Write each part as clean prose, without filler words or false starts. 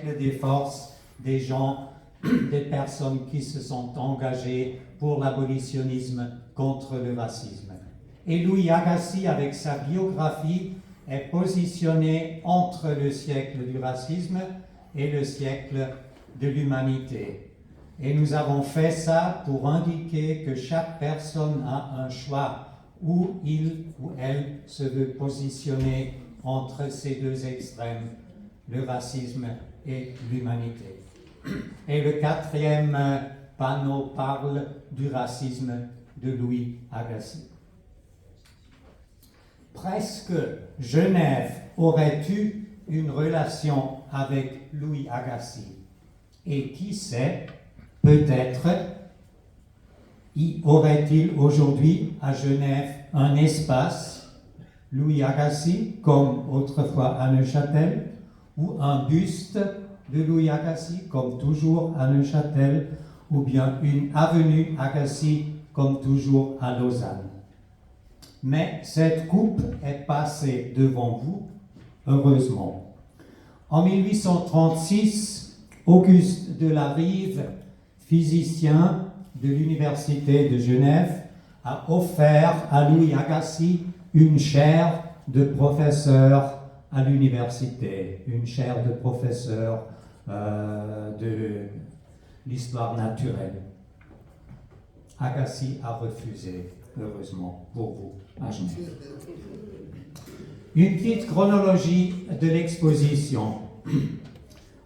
siècle des forces, des gens, des personnes qui se sont engagées pour l'abolitionnisme contre le racisme. Et Louis Agassiz, avec sa biographie, est positionné entre le siècle du racisme et le siècle de l'humanité. Et nous avons fait ça pour indiquer que chaque personne a un choix où il ou elle se veut positionner entre ces deux extrêmes, le racisme et l'humanité. Et le quatrième panneau parle du racisme de Louis Agassiz. Presque Genève aurait eu une relation avec Louis Agassiz. Et qui sait, peut-être y aurait-il aujourd'hui à Genève un espace Louis Agassiz, comme autrefois à Neuchâtel, ou un buste de Louis Agassiz, comme toujours à Neuchâtel, ou bien une avenue Agassiz, comme toujours à Lausanne. Mais cette coupe est passée devant vous, heureusement. En 1836, Auguste de la Rive, physicien de l'Université de Genève, a offert à Louis Agassiz une chaire de professeur à l'université, une chaire de professeur de l'histoire naturelle. Agassiz a refusé, heureusement pour vous, à Genève. Une petite chronologie de l'exposition.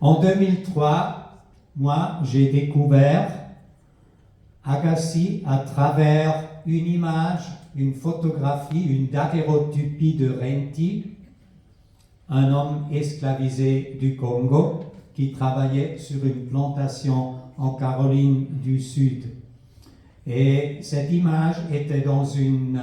En 2003, moi, j'ai découvert Agassiz à travers une image, une photographie, une daguerreotypie de Renti, un homme esclavisé du Congo qui travaillait sur une plantation en Caroline du Sud. Et cette image était dans une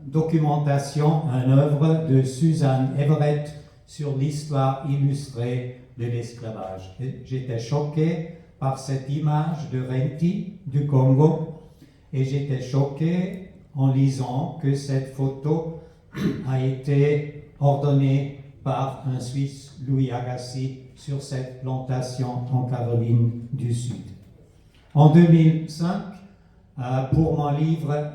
documentation, une œuvre de Suzanne Everett sur l'histoire illustrée de l'esclavage. J'étais choqué par cette image de Renti du Congo et j'étais choqué en lisant que cette photo a été ordonnée par un Suisse, Louis Agassiz, sur cette plantation en Caroline du Sud. En 2005, pour mon livre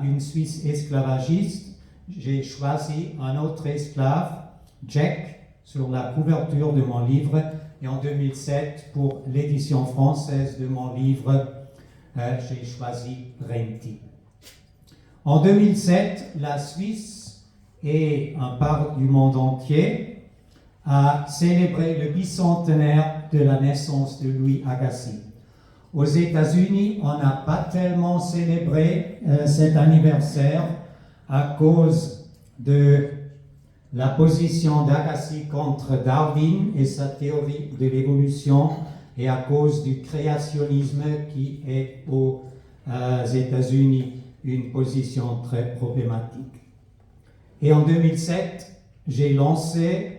Une Suisse esclavagiste, j'ai choisi un autre esclave, Jack, sur la couverture de mon livre, et en 2007, pour l'édition française de mon livre, j'ai choisi Renti. En 2007, la Suisse et un part du monde entier a célébré le bicentenaire de la naissance de Louis Agassiz. Aux États-Unis, on n'a pas tellement célébré cet anniversaire à cause de la position d'Agassiz contre Darwin et sa théorie de l'évolution et à cause du créationnisme qui est aux États-Unis une position très problématique. Et en 2007, j'ai lancé,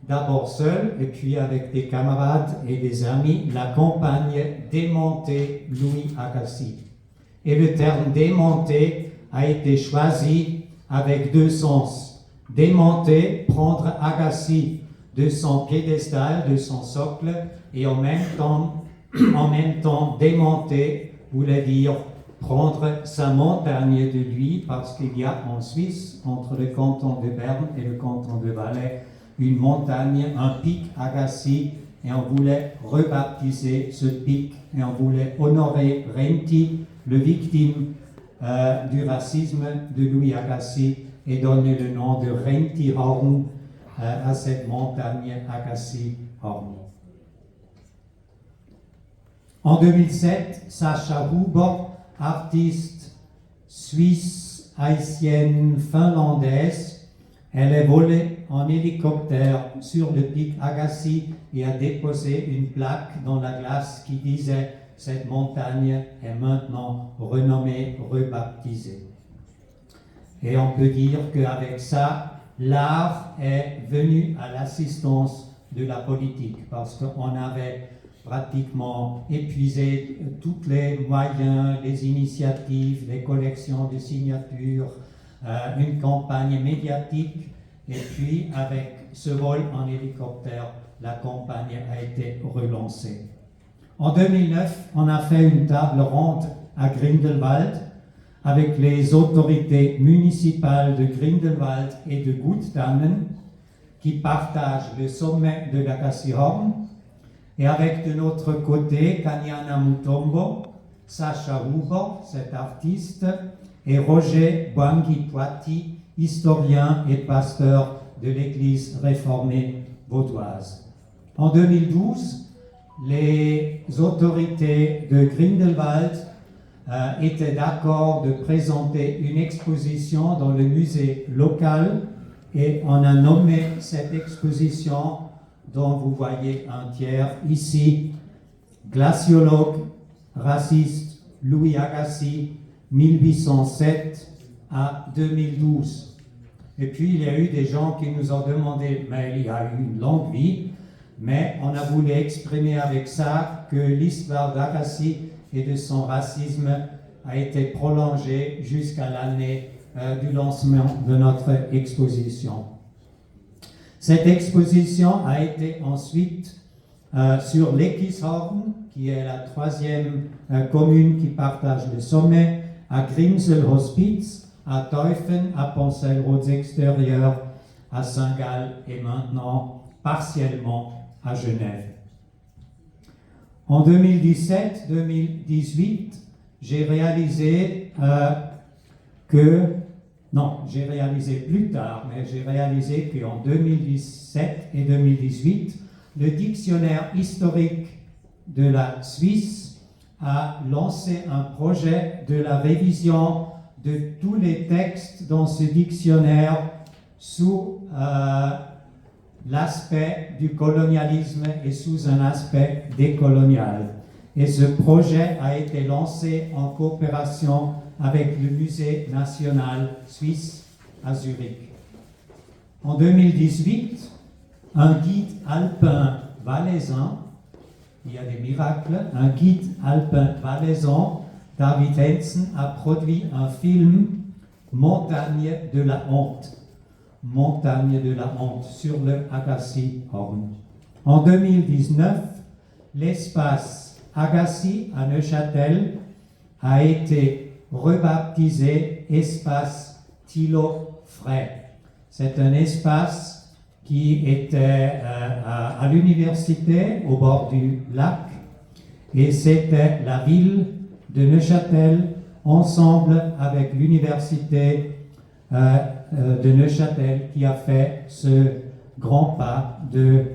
d'abord seul et puis avec des camarades et des amis, la campagne Démonter Louis Agassiz. Et le terme démonter a été choisi avec deux sens. Démonter, prendre Agassiz de son piédestal, de son socle, et en même temps démonter voulait dire prendre sa montagne de lui, parce qu'il y a en Suisse, entre le canton de Berne et le canton de Valais, une montagne, un pic Agassiz, et on voulait rebaptiser ce pic, et on voulait honorer Renti, le victime du racisme de Louis Agassiz, et donner le nom de Renti-Horn à cette montagne Agassiz-Horn. En 2007, Sacha Huber, artiste suisse, haïtienne, finlandaise, elle est volée en hélicoptère sur le pic Agassiz et a déposé une plaque dans la glace qui disait « Cette montagne est maintenant renommée, rebaptisée ». Et on peut dire qu'avec ça, l'art est venu à l'assistance de la politique, parce qu'on avait pratiquement épuisé tous les moyens, les initiatives, les collections de signatures, une campagne médiatique, Et puis, avec ce vol en hélicoptère, la campagne a été relancée. En 2009, on a fait une table ronde à Grindelwald avec les autorités municipales de Grindelwald et de Gutdannen qui partagent le sommet de l'Agassiz-Horn, et avec de notre côté Kanyana Mutombo, Sacha Huber, cet artiste, et Roger Bouangui-Poiti, historien et pasteur de l'Église réformée vaudoise. En 2012, les autorités de Grindelwald étaient d'accord de présenter une exposition dans le musée local, et on a nommé cette exposition, dont vous voyez un tiers ici, Glaciologue, raciste, Louis Agassiz, 1807 à 2012. Et puis il y a eu des gens qui nous ont demandé, mais il y a eu une longue vie, mais on a voulu exprimer avec ça que l'histoire d'Agassiz et de son racisme a été prolongée jusqu'à l'année du lancement de notre exposition. Cette exposition a été ensuite sur l'Eckishorn, qui est la troisième commune qui partage le sommet, à Grimsel-Hospiz, à Teufen, à Poncel-Rhodes-Extérieur, à Saint-Gall et maintenant partiellement à Genève. En 2017-2018, j'ai réalisé j'ai réalisé plus tard, mais j'ai réalisé qu'en 2017 et 2018, le dictionnaire historique de la Suisse a lancé un projet de la révision de tous les textes dans ce dictionnaire sous l'aspect du colonialisme et sous un aspect décolonial. Et ce projet a été lancé en coopération avec le Musée national suisse à Zurich. En 2018, un guide alpin valaisan, il y a des miracles, un guide alpin valaisan, David Hensen, a produit un film Montagne de la honte. Montagne de la honte sur le Agassiz-Horn. En 2019, l'espace Agassiz à Neuchâtel a été rebaptisé Espace Thilo Frey. C'est un espace qui était à l'université au bord du lac, et c'était la ville de Neuchâtel ensemble avec l'université de Neuchâtel qui a fait ce grand pas de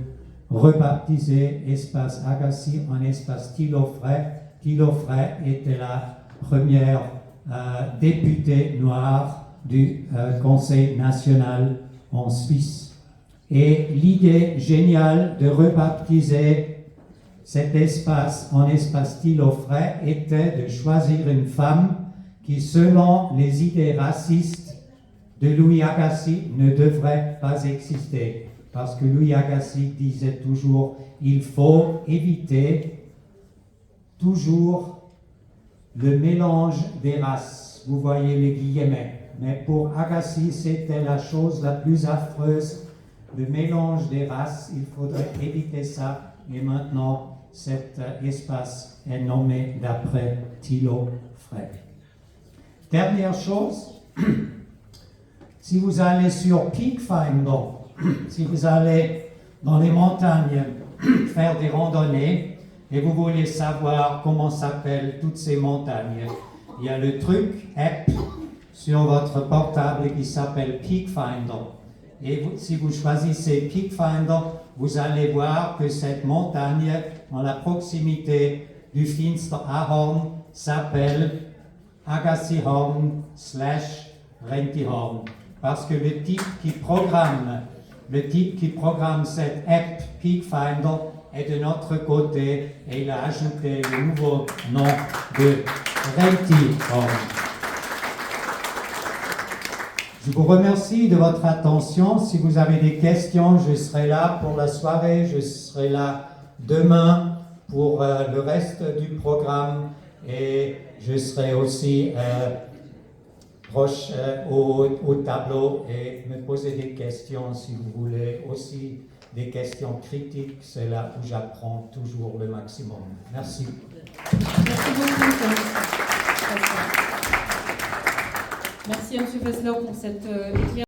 rebaptiser Espace Agassiz en Espace Thilo Frey. Thilo Frey était la première députée noire du Conseil national en Suisse. Et l'idée géniale de rebaptiser cet espace en Espace Thilo Frey était de choisir une femme qui, selon les idées racistes de Louis Agassiz, ne devrait pas exister. Parce que Louis Agassiz disait toujours, il faut éviter toujours le mélange des races. Vous voyez les guillemets. Mais pour Agassiz, c'était la chose la plus affreuse, le mélange des races. Il faudrait éviter ça. Et maintenant, cet espace est nommé d'après Thilo Frey. Dernière chose, si vous allez sur Peak Finder, si vous allez dans les montagnes faire des randonnées et vous voulez savoir comment s'appellent toutes ces montagnes, il y a le truc app sur votre portable qui s'appelle Peak Finder. Et si vous choisissez Peak Finder, vous allez voir que cette montagne, dans la proximité du Finsteraarhorn, s'appelle Agassiz-Horn/Rentihorn. Parce que le type qui programme cette app Peak Finder est de notre côté et il a ajouté le nouveau nom de Rentihorn. Je vous remercie de votre attention. Si vous avez des questions, je serai là pour la soirée, je serai là demain pour le reste du programme et je serai aussi proche au tableau et me poser des questions si vous voulez, aussi des questions critiques. C'est là où j'apprends toujours le maximum. Merci. Merci beaucoup. Merci à M. Fesler pour cette éclaircie.